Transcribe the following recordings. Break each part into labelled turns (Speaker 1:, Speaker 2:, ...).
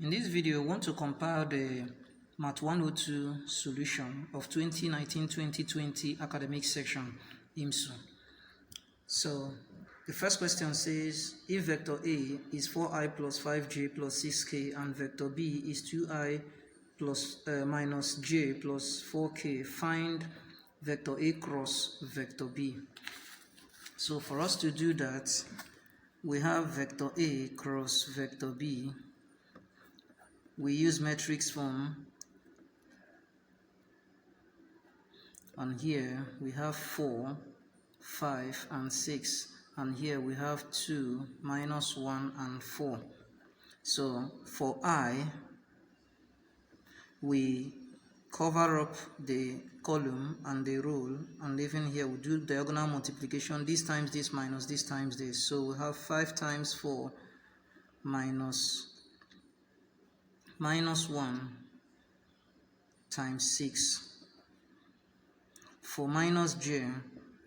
Speaker 1: In this video, I want to compile the Math 102 solution of 2019-2020 academic section, IMSU. So, the first question says, if vector A is 4i plus 5j plus 6k and vector B is 2i plus minus j plus 4k, find vector A cross vector B. So, for us to do that, we have vector A cross vector B. We use matrix form, and here we have 4, 5 and 6, and here we have 2, minus 1 and 4. So for I, we cover up the column and the row, and even here we do diagonal multiplication, this times this minus this times this. So we have 5 times 4 minus 1 times 6. For minus j,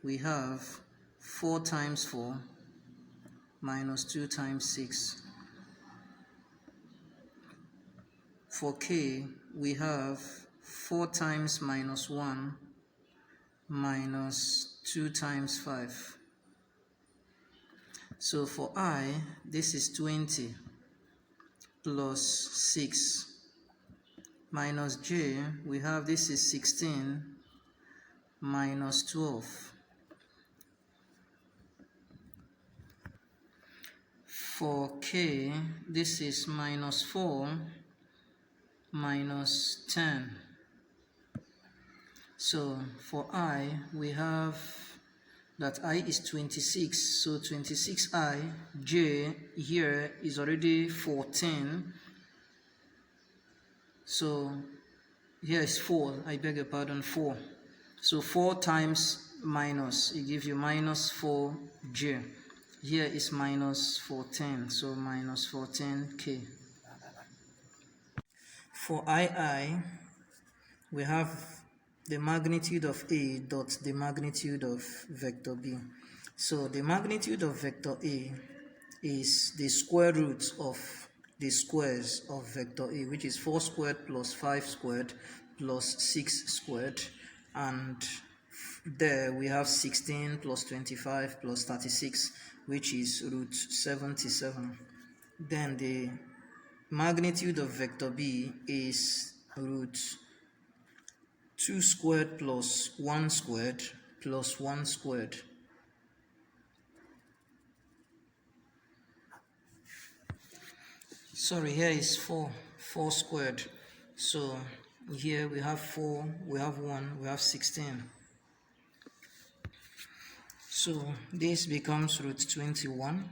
Speaker 1: we have 4 times 4 minus 2 times 6. For k, we have 4 times minus 1 minus 2 times 5. So for I, this is 20 plus 6 minus j, we have this is 16 minus 12. For k, this is minus 4 minus 10. So for I, we have that I is 26, so 26i, j here is already 14, so here is 4, I beg your pardon, 4. So 4 times minus, it gives you minus 4j. Here is minus 14, so minus 14k. For II, we have the magnitude of A dot the magnitude of vector B. So the magnitude of vector A is the square root of the squares of vector A, which is 4 squared plus 5 squared plus 6 squared. And there we have 16 plus 25 plus 36, which is root 77. Then the magnitude of vector B is root 2 squared plus 1 squared plus 1 squared. Sorry, here is 4 squared. So here we have 4, we have 1, we have 16. So this becomes root 21.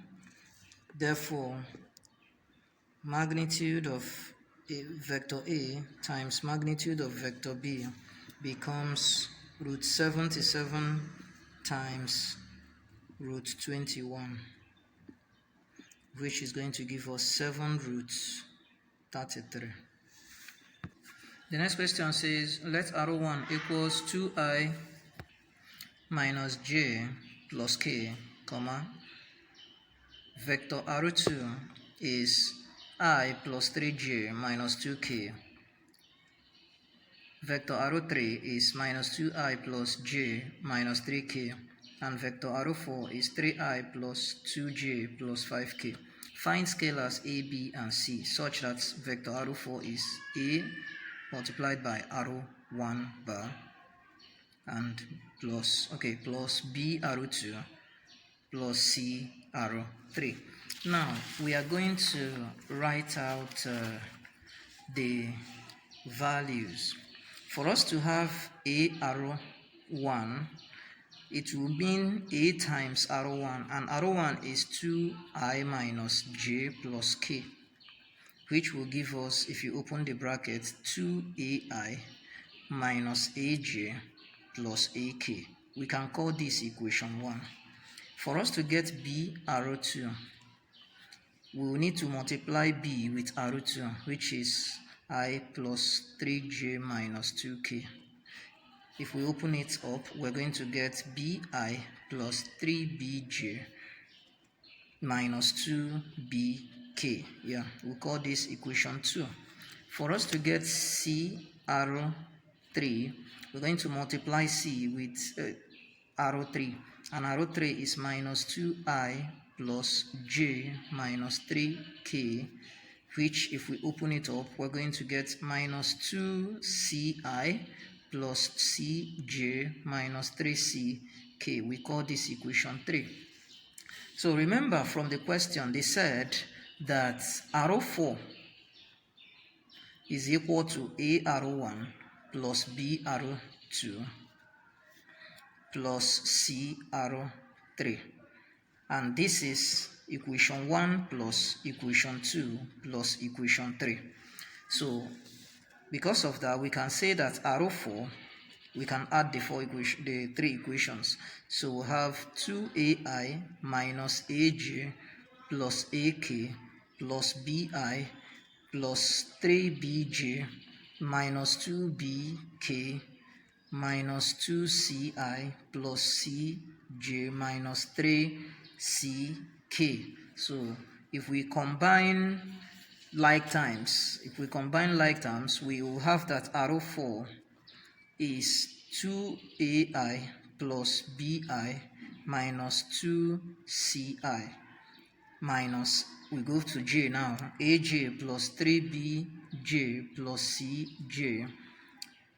Speaker 1: Therefore, magnitude of vector A times magnitude of vector B becomes root 77 times root 21, which is going to give us 7 roots 33. The next question says, let R1 equals 2i minus j plus k, comma, vector R2 is I plus 3j minus 2k. Vector R3 is minus 2i plus j minus 3k. And vector R4 is 3i plus 2j plus 5k. Find scalars a, b, and c such that vector R4 is a multiplied by R1 bar and plus b R2 plus c R3. Now we are going to write out the values. For us to have a R1, it will mean a times R1, and R1 is 2i minus j plus k, which will give us, if you open the bracket, 2ai minus aj plus ak. We can call this equation 1. For us to get b R2, we will need to multiply b with R2, which is I plus 3j minus 2k. If we open it up, we're going to get bi plus 3bj minus 2bk k. Yeah, we call this equation 2. For us to get c arrow 3, we're going to multiply c with arrow 3, and arrow 3 is minus 2I plus j minus 3k, which if we open it up, we're going to get minus 2ci plus cj minus 3ck. We call this equation 3. So remember from the question, they said that arrow 4 is equal to a arrow 1 plus b arrow 2 plus c arrow 3. And this is equation 1 plus equation 2 plus equation 3. So because of that, we can say that arrow 4, we can add the three equations. So we have 2ai minus aj plus ak plus bi plus 3bj minus 2bk minus 2ci plus cj minus 3ck. So if we combine like terms, we will have that arrow 4 is 2ai plus bi minus 2ci minus, we go to j now, aj plus 3bj plus cj.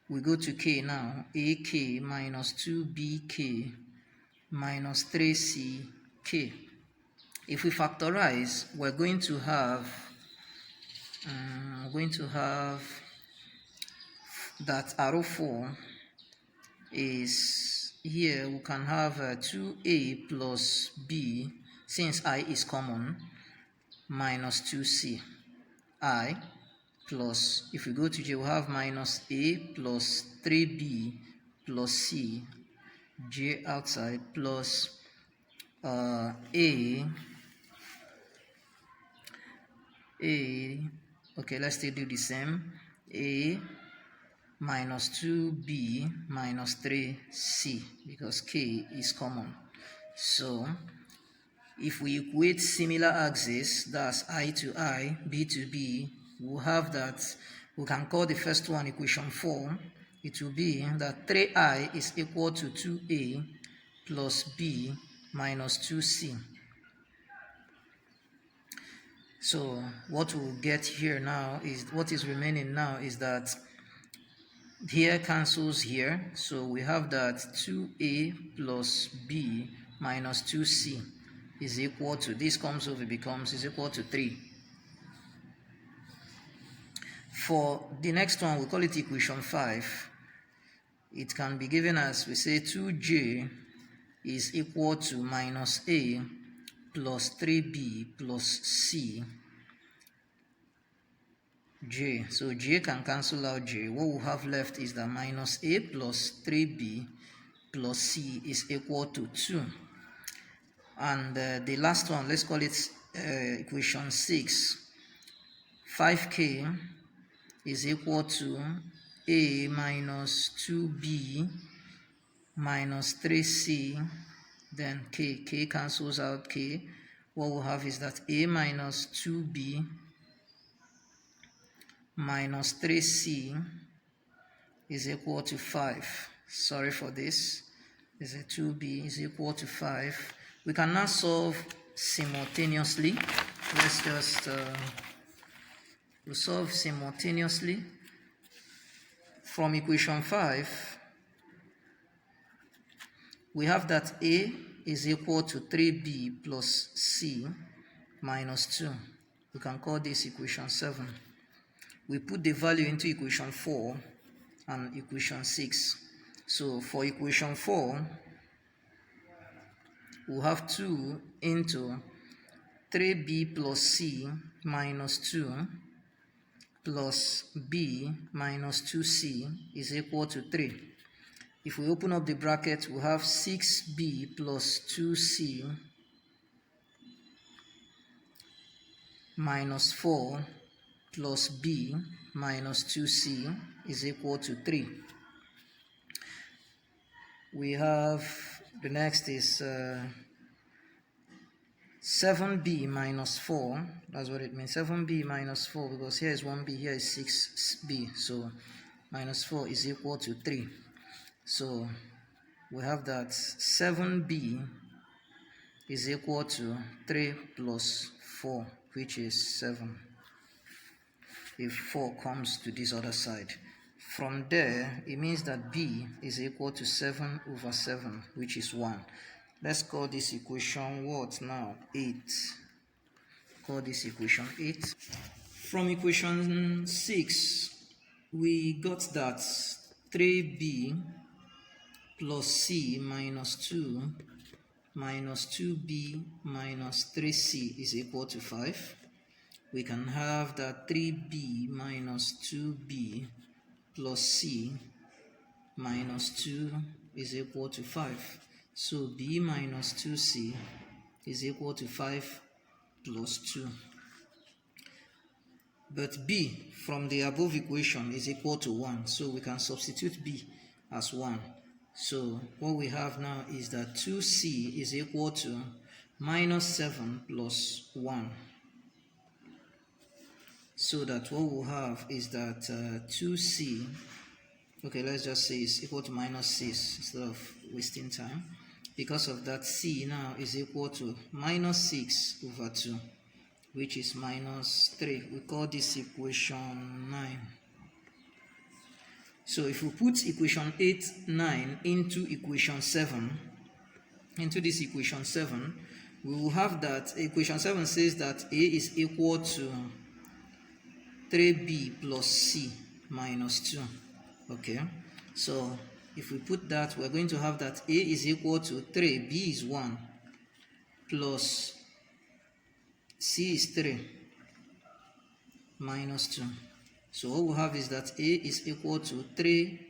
Speaker 1: We go to k now, ak minus 2bk minus 3ck. If we factorize, we're going to have that arrow 4 is here. We can have 2a plus b, since I is common, minus 2c I plus, if we go to j, we'll have minus a plus 3b plus c, j outside, plus a, okay, let's still do the same, a minus 2b minus 3c, because k is common. So if we equate similar axes, that's I to I, B to B, we'll have that, we can call the first one equation 4. It will be that 3I is equal to 2A plus B minus 2C. So what we'll get here now is, what is remaining now is that here cancels here, so we have that 2A plus B minus 2C is equal to, this comes over, is equal to 3. For the next one, we call it equation 5. It can be given as, we say 2j is equal to minus a plus 3b plus c j. So j can cancel out j. What we have left is that minus a plus 3b plus c is equal to 2. And the last one, let's call it equation 6. 5k is equal to a minus 2b minus 3c, then k cancels out k. What we'll have is that a minus 2b minus 3c is equal to 5. Sorry for this. Is a 2b is equal to 5. We can now solve simultaneously. Let's just we'll solve simultaneously. From equation 5, we have that a is equal to 3b plus c minus 2. We can call this equation 7. We put the value into equation 4 and equation 6. So for equation 4, we'll have 2 into 3b plus c minus 2 plus b minus 2c is equal to 3. If we open up the bracket, we'll have 6b plus 2c minus 4 plus b minus 2c is equal to 3. We have, the next is 7b minus 4, that's what it means, 7b minus 4, because here is 1b, here is 6b, so minus 4 is equal to 3. So we have that 7b is equal to 3 plus 4, which is 7, if 4 comes to this other side. From there, it means that b is equal to 7 over 7, which is 1. Let's call this equation what now? 8. Call this equation 8. From equation 6, we got that 3b plus c minus 2 minus 2b minus 3c is equal to 5. We can have that 3b minus 2b plus c minus 2 is equal to 5. So b minus 2c is equal to 5 plus 2. But b from the above equation is equal to 1. So we can substitute b as 1. So what we have now is that 2c is equal to minus 7 plus 1. So that what we'll have is that 2c, okay, let's just say it's equal to minus 6 instead of wasting time. Because of that, c now is equal to minus 6 over 2, which is minus 3. We call this equation 9. So if we put equation 8, 9 into equation 7, into this equation 7, we will have that equation 7 says that a is equal to 3b plus c minus 2. Okay, so if we put that, we're going to have that a is equal to 3, b is 1, plus c is 3, minus 2. So what we have is that a is equal to 3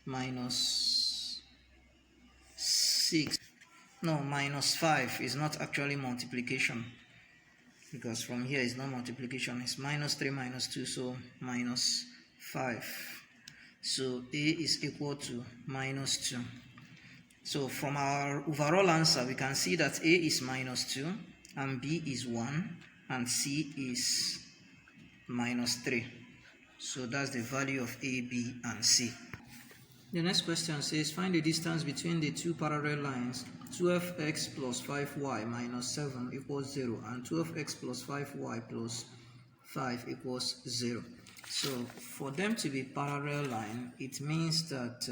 Speaker 1: minus 6. No, minus 5 is not actually multiplication, because from here is not multiplication, it's minus 3 minus 2, so minus 5. So a is equal to minus 2. So from our overall answer, we can see that a is minus 2, and b is 1, and c is minus 3. So that's the value of a, b, and c. The next question says, find the distance between the two parallel lines 12x plus 5y minus 7 equals 0 and 12x plus 5y plus 5 equals 0. So for them to be parallel line, it means that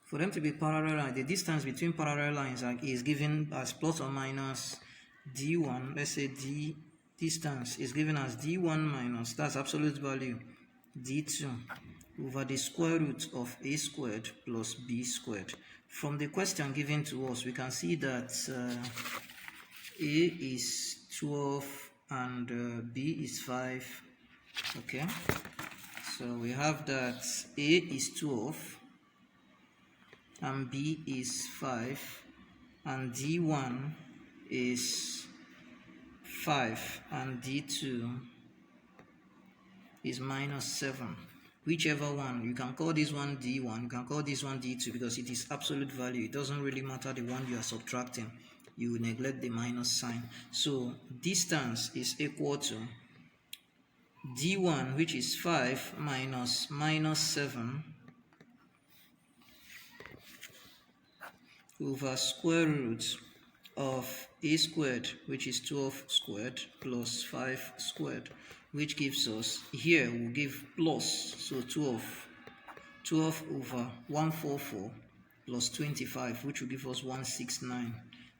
Speaker 1: for them to be parallel line, the distance between parallel lines is given as plus or minus d1. Let's say d distance is given as d1 minus, that's absolute value, d2 over the square root of a squared plus b squared. From the question given to us, we can see that a is 12 and b is 5. Okay, so we have that a is 12 and b is 5, and d1 is 5 and d2 is minus 7. Whichever one, you can call this one d1, you can call this one d2, because it is absolute value. It doesn't really matter the one you are subtracting. You neglect the minus sign. So distance is equal to d1, which is 5, minus minus 7 over square root of a squared, which is 12 squared, plus 5 squared, which gives us, here we'll give plus, so 12 over 144 plus 25, which will give us 169.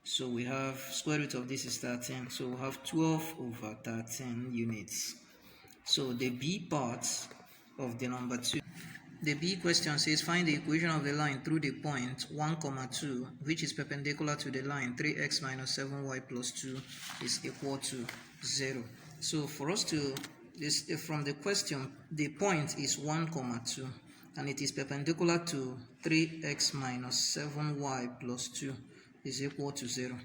Speaker 1: So we have square root of this is 13, so we'll have 12 over 13 units. So the b part of the number 2. The B question says, find the equation of the line through the point 1, 2, which is perpendicular to the line 3x minus 7y plus 2 is equal to 0. So for us to, from the question, the point is 1, 2, and it is perpendicular to 3x minus 7y plus 2 is equal to 0.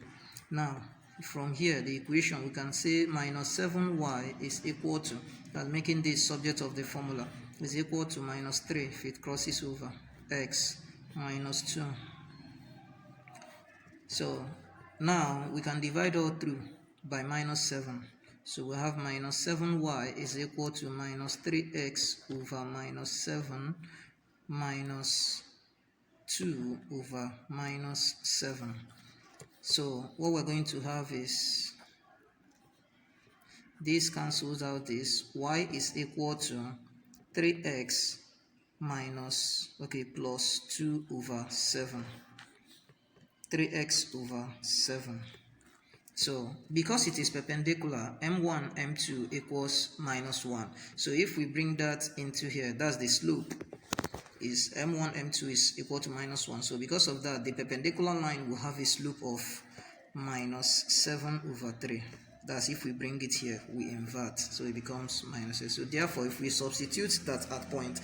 Speaker 1: Now, from here, the equation, we can say minus 7y is equal to, that's making this subject of the formula, is equal to minus 3 if it crosses over. x minus 2. So now we can divide all through by minus 7. So we have minus 7y is equal to minus 3x over minus 7 minus 2 over minus 7. So what we're going to have is, this cancels out this, y is equal to 3x minus, plus 2 over 7. 3x over 7. So because it is perpendicular, m1, m2 equals minus 1. So if we bring that into here, that's the slope, is m1, m2 is equal to minus 1. So because of that, the perpendicular line will have a slope of minus 7 over 3. That's if we bring it here, we invert, so it becomes minus 8. So therefore, if we substitute that at point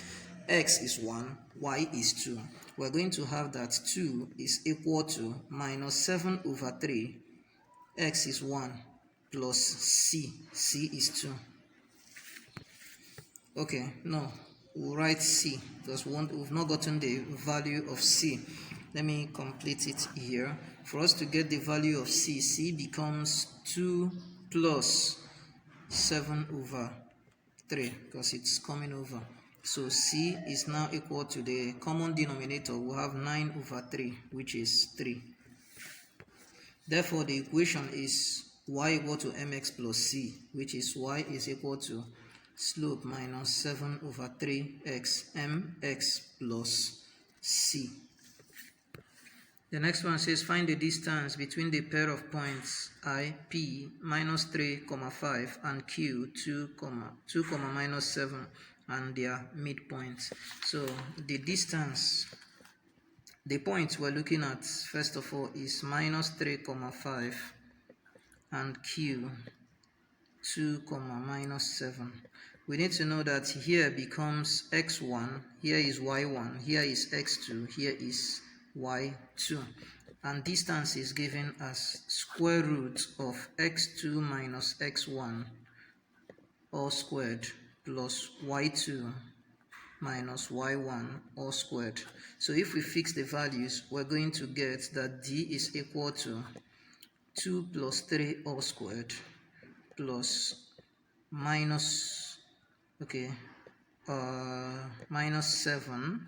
Speaker 1: x is 1, y is 2, we're going to have that 2 is equal to minus 7 over 3, x is 1, plus c is 2. Okay, no, we'll write c because we've not gotten the value of c. Let me complete it here. For us to get the value of c becomes 2 plus 7 over 3 because it's coming over. So c is now equal to the common denominator. We'll have 9 over 3, which is 3. Therefore, the equation is y equal to mx plus c, which is y is equal to slope minus 7 over 3x mx plus c. The next one says find the distance between the pair of points I, P, minus 3, 5 and Q, 2, minus 7 and their midpoints. So the distance, the point we're looking at first of all is minus 3, 5 and Q, 2, minus 7. We need to know that here becomes x1, here is y1, here is x2, here is y2, and distance is given as square root of x2 minus x1 all squared plus y2 minus y1 all squared. So if we fix the values, we're going to get that d is equal to 2 plus 3 all squared plus minus minus 7,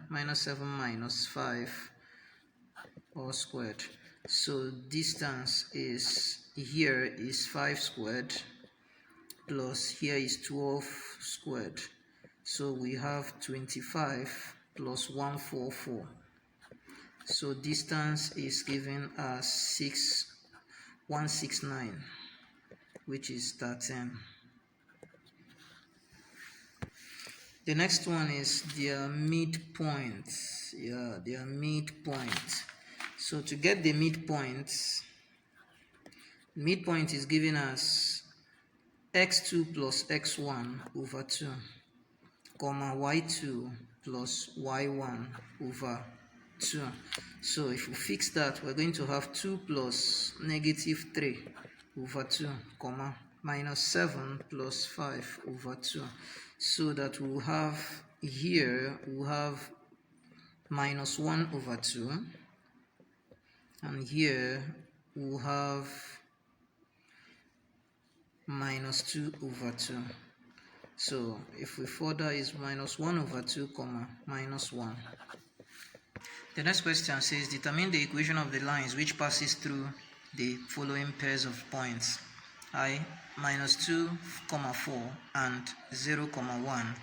Speaker 1: minus 7 minus 5 all squared. So distance is, here is 5 squared plus here is 12 squared. So we have 25 plus 144. So distance is given as 169, which is 13. The next one is their midpoint. Their midpoint. So to get the midpoint is given as x2 plus x1 over 2, y2 plus y1 over 2. So if we fix that, we're going to have 2 plus negative 3 over 2, minus 7 plus 5 over 2. So that we'll have here, we'll have minus 1 over 2. And here we'll have minus 2 over 2. So if we further is minus 1 over 2, minus 1. The next question says determine the equation of the lines which passes through the following pairs of points I, minus 2, 4 and 0, 1,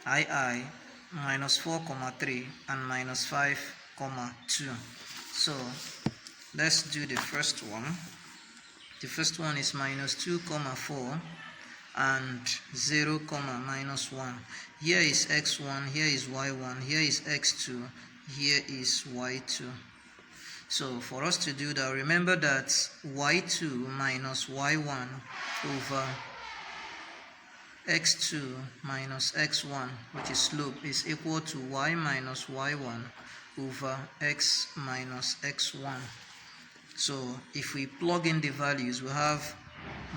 Speaker 1: I, minus 4, 3 and minus 5, 2. So let's do the first one. The first one is minus 2, 4 and 0, minus 1. Here is x1, here is y1, here is x2, here is y2. So for us to do that, remember that y2 minus y1 over x2 minus x1, which is slope, is equal to y minus y1 over x minus x1. So if we plug in the values, we have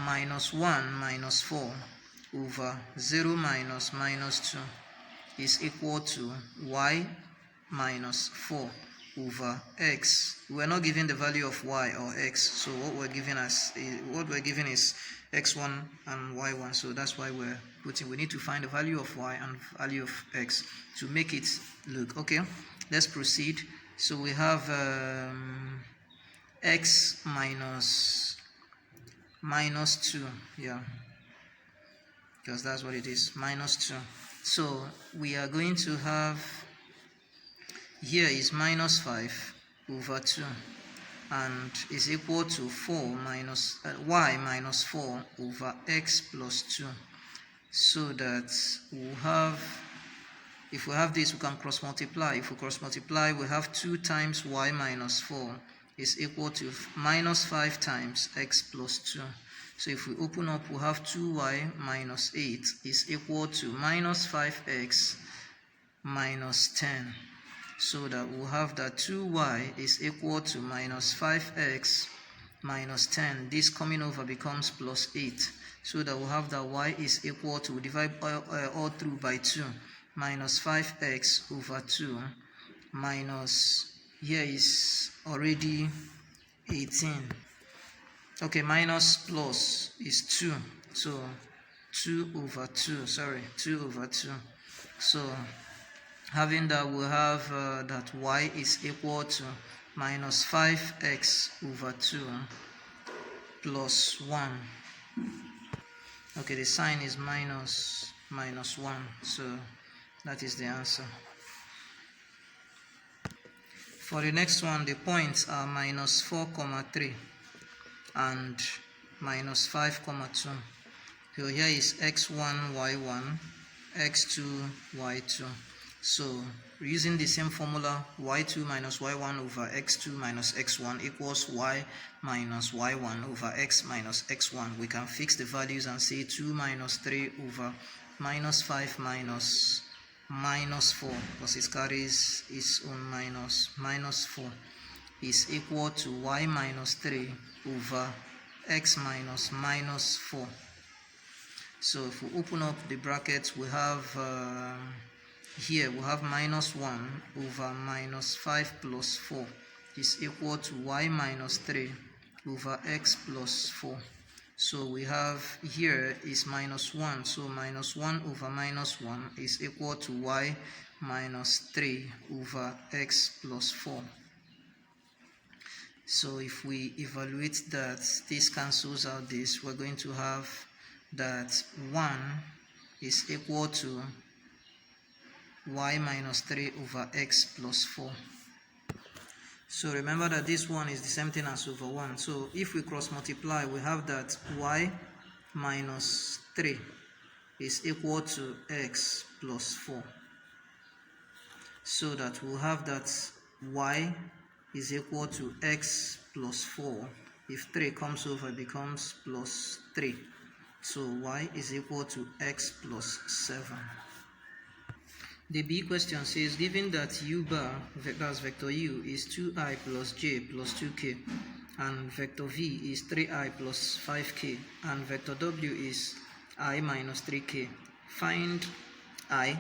Speaker 1: minus 1 minus 4 over 0 minus minus 2 is equal to y minus 4 over x. We're not given the value of y or x, so what we're given is x1 and y1, so that's why we need to find the value of y and value of x to make it look okay. Let's proceed. So we have x minus 2, yeah, because that's what it is, minus 2. So we are going to have, here is minus 5 over 2 and is equal to 4 minus y minus 4 over x plus 2. So that we'll have, if we have this, we can cross multiply. If we cross multiply, we have 2 times y minus 4 is equal to minus 5 times x plus 2. So if we open up, we have 2y minus 8 is equal to minus 5x minus 10. So that we'll have that 2y is equal to minus 5x minus 10. This coming over becomes plus 8. So that we'll have that y is equal to, divide all through by 2, minus 5x over 2 minus, here is already 18. Okay, minus plus is 2. So 2 over 2. So having that, we'll have that y is equal to minus 5x over 2 plus 1. Okay, the sign is minus 1, so that is the answer. For the next one, the points are minus 4, 3 and minus 5, 2. So here is x1, y1, x2, y2. So using the same formula, y2 minus y1 over x2 minus x1 equals y minus y1 over x minus x1. We can fix the values and say 2 minus 3 over minus 5 minus 4, because it carries its own minus 4 is equal to y minus 3 over x minus 4. So if we open up the brackets, we have here we have minus 1 over minus 5 plus 4 is equal to y minus 3 over x plus 4. So we have here is minus 1, so minus 1 over minus 1 is equal to y minus 3 over x plus 4. So if we evaluate that, this cancels out this, we're going to have that 1 is equal to y minus 3 over x plus 4. So remember that this one is the same thing as over 1. So if we cross multiply, we have that y minus 3 is equal to x plus 4. So that we'll have that y is equal to x plus 4. If 3 comes over, it becomes plus 3. So y is equal to x plus 7. The B question says, given that u bar, that's vector u, is 2i plus j plus 2k, and vector v is 3i plus 5k, and vector w is I minus 3k, find I,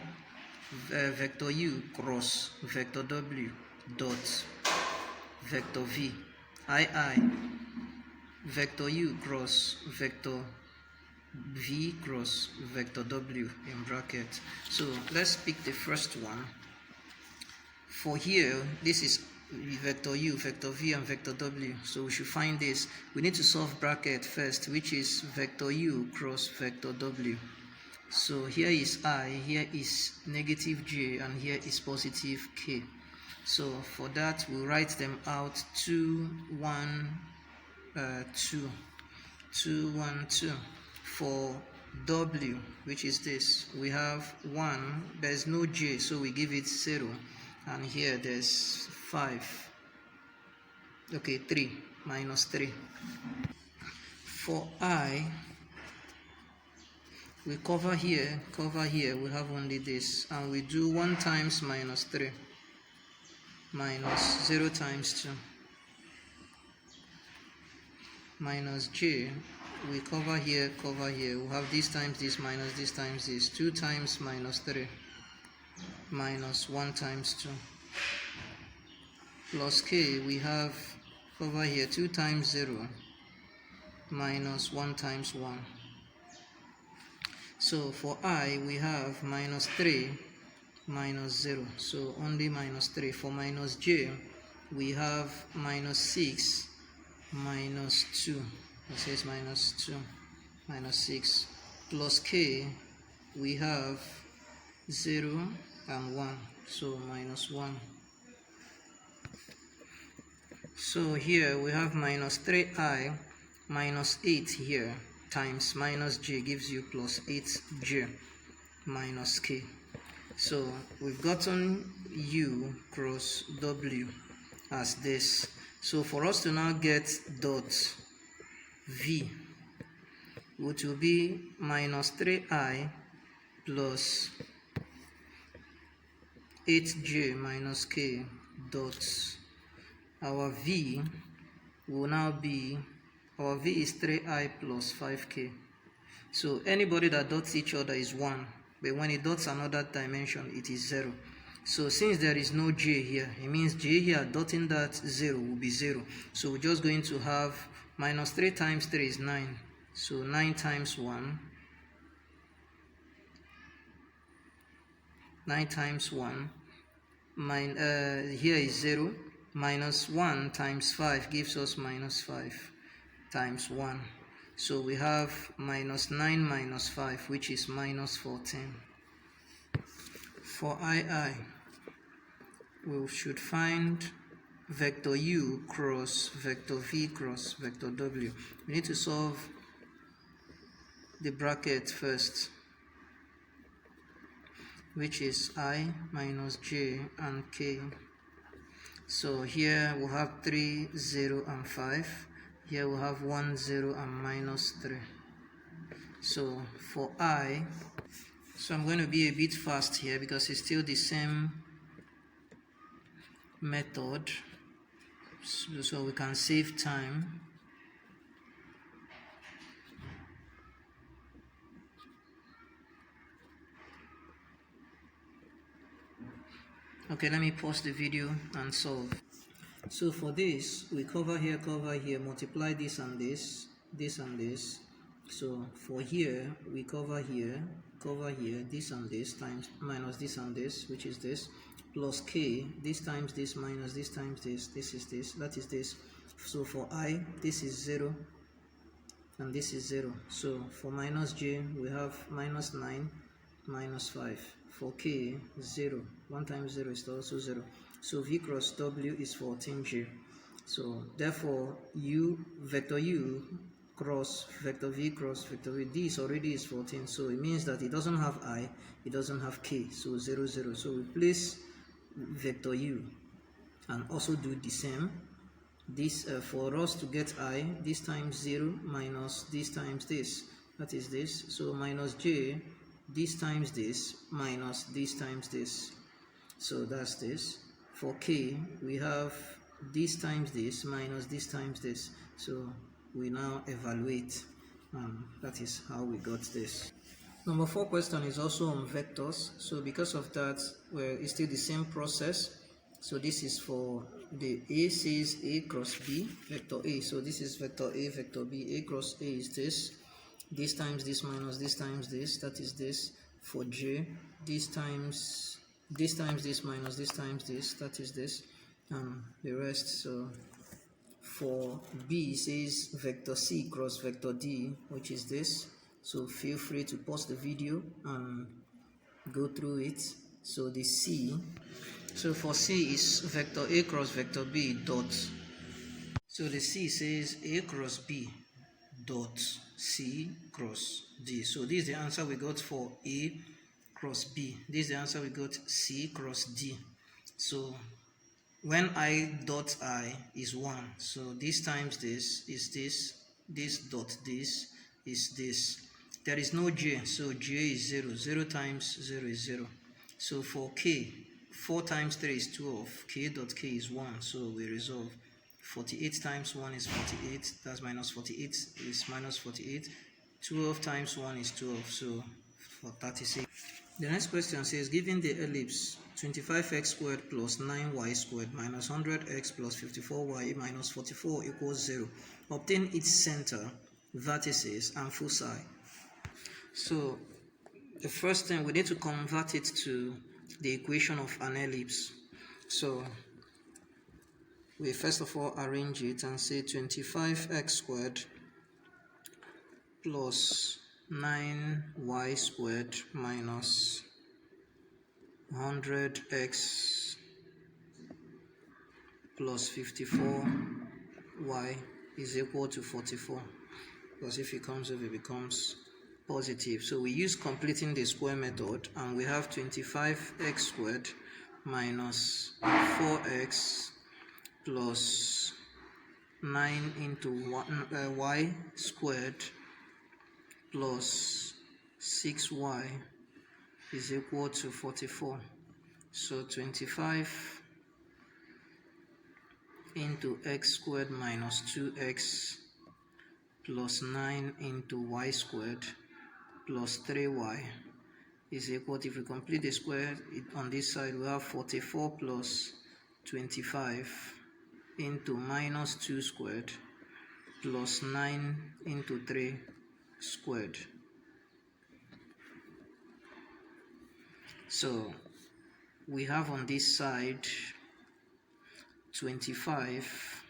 Speaker 1: vector u cross vector w dot vector v, I, vector u cross vector v cross vector w in bracket. So let's pick the first one. For here, this is vector u, vector v, and vector w. So we should find this. We need to solve bracket first, which is vector u cross vector w. So here is I, here is negative j, and here is positive k. So for that, we'll write them out 2, 1, 2, 2, 1, 2. For w, which is this, we have 1, there's no j, so we give it 0, and here there's 5, okay, 3, minus 3. For I, we cover here, we have only this, and we do 1 times minus 3, minus 0 times 2, minus j, we cover here, we have this times this minus this, 2 times minus 3, minus 1 times 2. plus k, we have over here 2 times 0 minus 1 times 1. So for I, we have minus 3 minus 0, so only minus 3. For minus j, we have minus 6 minus 2, it says minus 2 minus 6, plus k, we have 0 and 1, so minus 1. So here we have minus 3i minus 8 here times minus j gives you plus 8j minus k. So we've gotten u cross w as this. So for us to now get dot v, which will be minus 3i plus 8j minus k dot, our v will now be, our v is 3i plus 5k. So anybody that dots each other is 1, but when it dots another dimension, it is 0. So since there is no j here, it means j here dotting that 0 will be 0. So we're just going to have minus 3 times 3 is 9. So 9 times 1, 9 times 1, here is 0, minus 1 times 5 gives us minus 5 times 1. So we have minus 9 minus 5, which is minus 14. For II, we should find vector u cross vector v cross vector w. We need to solve the bracket first, which is I minus j and k. So here we'll have 3, 0 and 5. Here we'll have 1, 0 and minus 3. So for I, so I'm going to be a bit fast here because it's still the same method, so we can save time. Okay, let me pause the video and solve. So for this, we cover here, multiply this and this, this and this. So for here, we cover here, this and this times minus this and this, which is this, plus k, this times this minus this times this is this, that is this. So for I, this is 0 and this is 0. So for minus j, we have minus 9 minus 5. For k, 0. 1 times 0 is also 0. So v cross w is 14j. So therefore u, vector u cross vector v cross vector v, this already is 14. So it means that it doesn't have I, it doesn't have k. So 0, 0. So we place vector u and also do the same. This for us to get I, this times 0 minus this times this, that is this. So minus j, this times this minus this times this, so that's this. For k, we have this times this minus this times this, so we now evaluate, that is how we got this. Number 4 question is also on vectors, so because of that, it's still the same process. So this is for the A says A cross B, vector A, so this is vector A, vector B. A cross A is this times this minus this times this, that is this. For j, this times this minus this times this, that is this, and the rest. So for B says vector C cross vector D, which is this. So feel free to pause the video and go through it. So the C, so for C is vector A cross vector B dot. So the C says A cross B dot C cross D. So this is the answer we got for A cross B. This is the answer we got, C cross D. So when I dot I is 1, so this times this is this dot this is this. There is no j, so j is 0. 0 times 0 is 0. So for k, 4 times 3 is 12. K dot k is 1, so we resolve. 48 times 1 is 48, that's minus 48 is minus 48. 12 times 1 is 12, so for 36. The next question says, given the ellipse 25x squared plus 9y squared minus 100x plus 54y minus 44 equals 0. Obtain its center, vertices, and foci. So the first thing, we need to convert it to the equation of an ellipse. So we first of all arrange it and say 25x squared plus 9y squared minus 100x plus 54y is equal to 44, because if it comes over, it becomes positive. So we use completing the square method, and we have 25x squared minus 4x plus 9 into y squared plus 6y is equal to 44. So 25 into x squared minus 2x plus 9 into y squared plus 3y is equal to, if we complete the square on this side, we have 44 plus 25 into minus 2 squared plus 9 into 3 squared. So we have on this side 25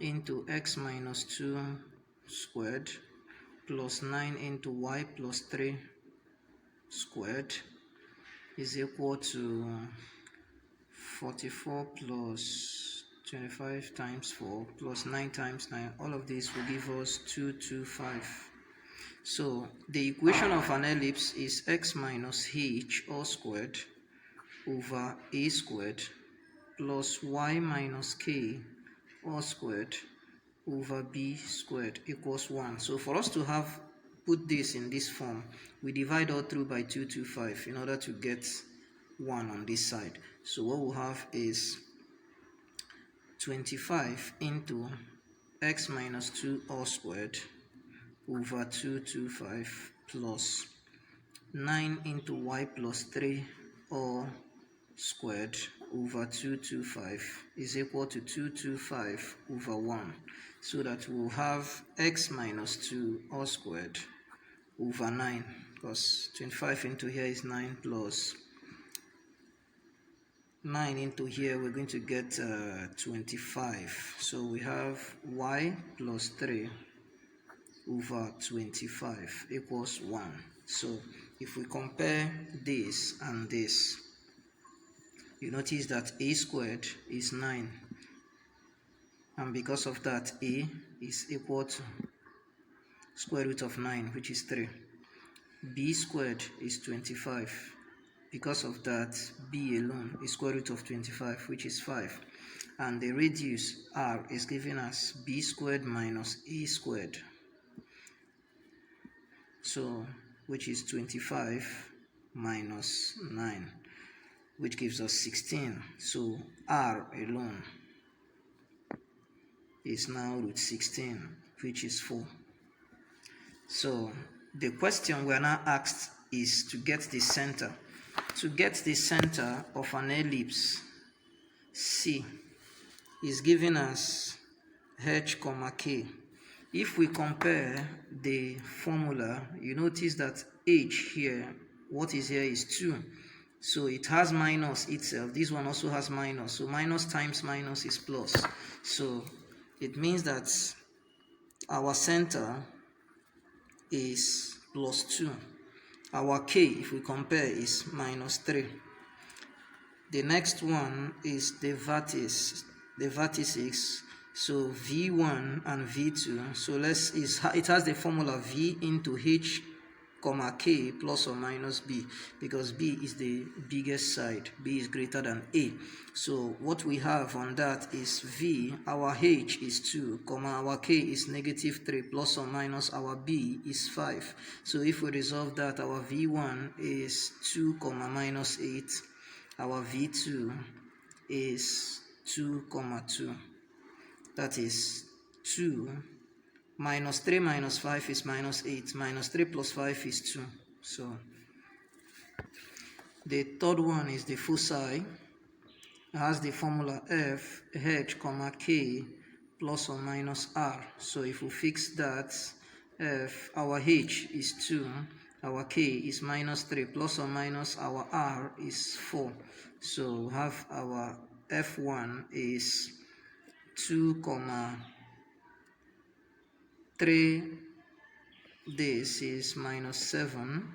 Speaker 1: into x minus 2 squared plus 9 into y plus 3 squared is equal to 44 plus 25 times 4 plus 9 times 9. All of this will give us 225. So the equation of an ellipse is x minus h all squared over a squared plus y minus k all squared over b squared equals 1. So for us to have put this in this form, we divide all through by 225 in order to get 1 on this side. So what we'll have is 25 into x minus 2 all squared over 225 plus 9 into y plus 3 all squared over 225 is equal to 225 over 1. So that we'll have x minus 2 all squared over 9, because 25 into here is 9 plus 9 into here, we're going to get 25. So we have y plus 3 over 25 equals 1. So if we compare this and this, you notice that a squared is 9, and because of that a is equal to square root of 9, which is 3. B squared is 25. Because of that, b alone is square root of 25, which is 5. And the radius r is giving us b squared minus a squared. So, which is 25 minus 9, which gives us 16. So, r alone is now root 16, which is 4. So, the question we are now asked is to get the center. To get the center of an ellipse C is giving us h, k. If we compare the formula, you notice that h here, what is here is 2. So it has minus itself. This one also has minus. So minus times minus is plus. So it means that our center is plus 2. Our k, if we compare, is minus 3. The next one is the vertices. So v1 and v2. So it has the formula v into h, k plus or minus b, because b is the biggest side. B is greater than a. So what we have on that is v, our h is 2, our k is negative 3, plus or minus our b is 5. So if we resolve that, our v1 is 2, minus 8. Our v2 is 2, 2. That is 2 minus 3 minus 5 is minus 8. Minus 3 plus 5 is 2. So the third one is the foci. It has the formula f h comma k plus or minus r. So if we fix that, our h is 2, our k is minus 3, plus or minus our r is 4. So we have our f1 is 2 comma 3, this is minus 7,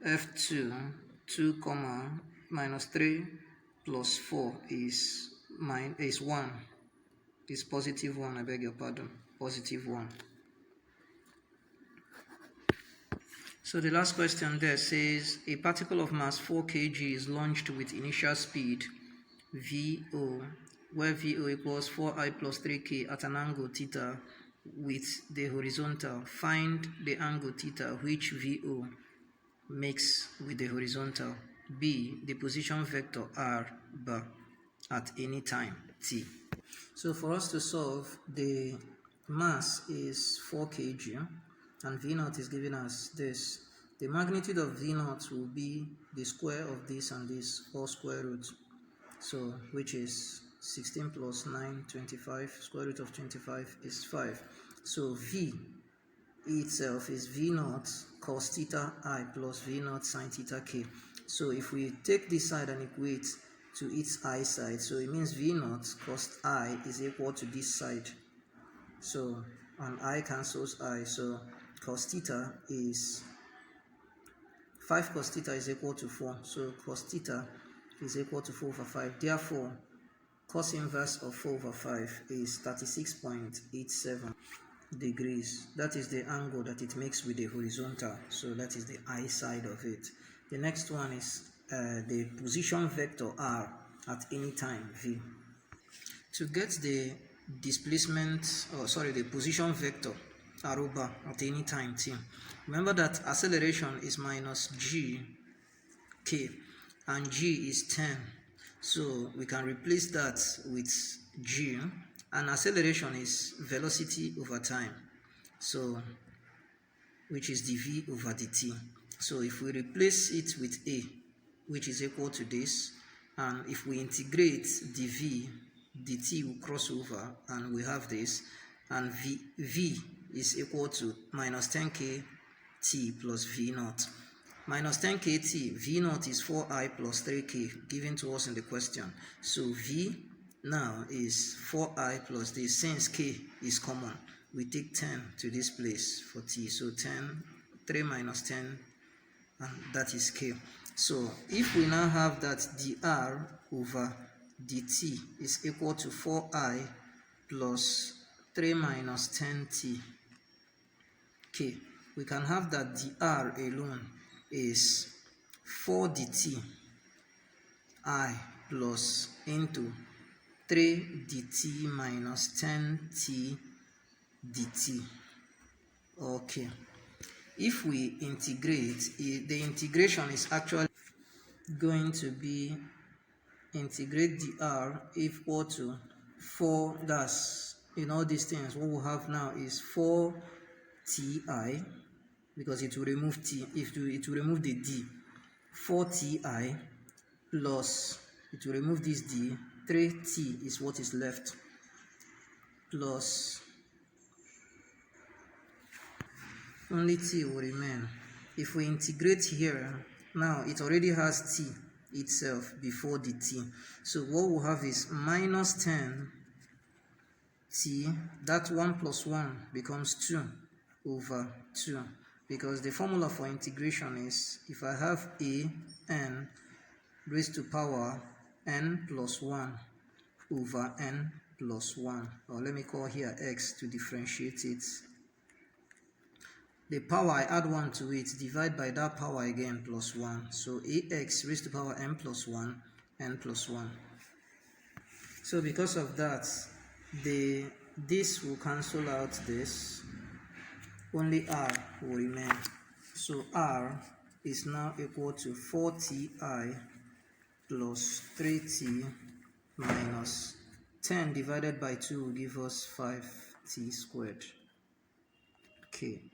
Speaker 1: f2 2 comma minus 3 plus 4 is 1, is positive 1, I beg your pardon, positive 1. So the last question there says a particle of mass 4 kg is launched with initial speed VO, where VO equals 4I plus 3k at an angle theta with the horizontal. Find the angle theta which VO makes with the horizontal. B, the position vector r bar at any time t. So for us to solve, the mass is 4 kg and V naught is giving us this. The magnitude of V naught will be the square of this and this, or square root. So which is 16 plus 9, 25, square root of 25 is 5. So V itself is V naught cos theta I plus V naught sin theta k. So if we take this side and equate to its I side, so it means V naught cos I is equal to this side. So, and I cancels I, so cos theta is 5 cos theta is equal to 4. So cos theta is equal to 4 over 5. Therefore, cos inverse of 4 over 5 is 36.87 degrees. That is the angle that it makes with the horizontal. So that is the I side of it. The next one is the position vector r at any time v. To get the displacement, the position vector r bar at any time t, remember that acceleration is minus g k and g is 10. So we can replace that with g, and acceleration is velocity over time, so which is dv over dt. So if we replace it with a, which is equal to this, and if we integrate dv, dt will cross over and we have this, and v is equal to minus 10k t plus v naught. Minus 10k t, v naught is 4i plus 3k given to us in the question. So v now is 4i plus this. Since k is common, we take 10 to this place for t. So 10, 3 minus 10, and that is k. So if we now have that dr over dt is equal to 4i plus 3 minus 10t k, we can have that dr alone is 4 dt I plus into 3 dt minus 10t dt. Okay, if we integrate, the integration is actually going to be integrate dr equal to 4, that's in all these things, what we have now is 4 ti, because it will remove t, it will remove the d, 4 ti plus, it will remove this d, 3t is what is left, plus only t will remain. If we integrate here, now it already has t itself before the t, so what we'll have is minus 10 t, that 1 plus 1 becomes 2 over 2, because the formula for integration is, if I have a n raised to power n plus 1 over n plus 1, or let me call here x to differentiate it. The power, I add 1 to it, divide by that power again, plus 1. So ax raised to power n plus 1, n plus 1. So because of that, this will cancel out this. Only r will remain. So r is now equal to 4ti plus 3t minus 10 divided by 2 will give us 5t squared. Okay.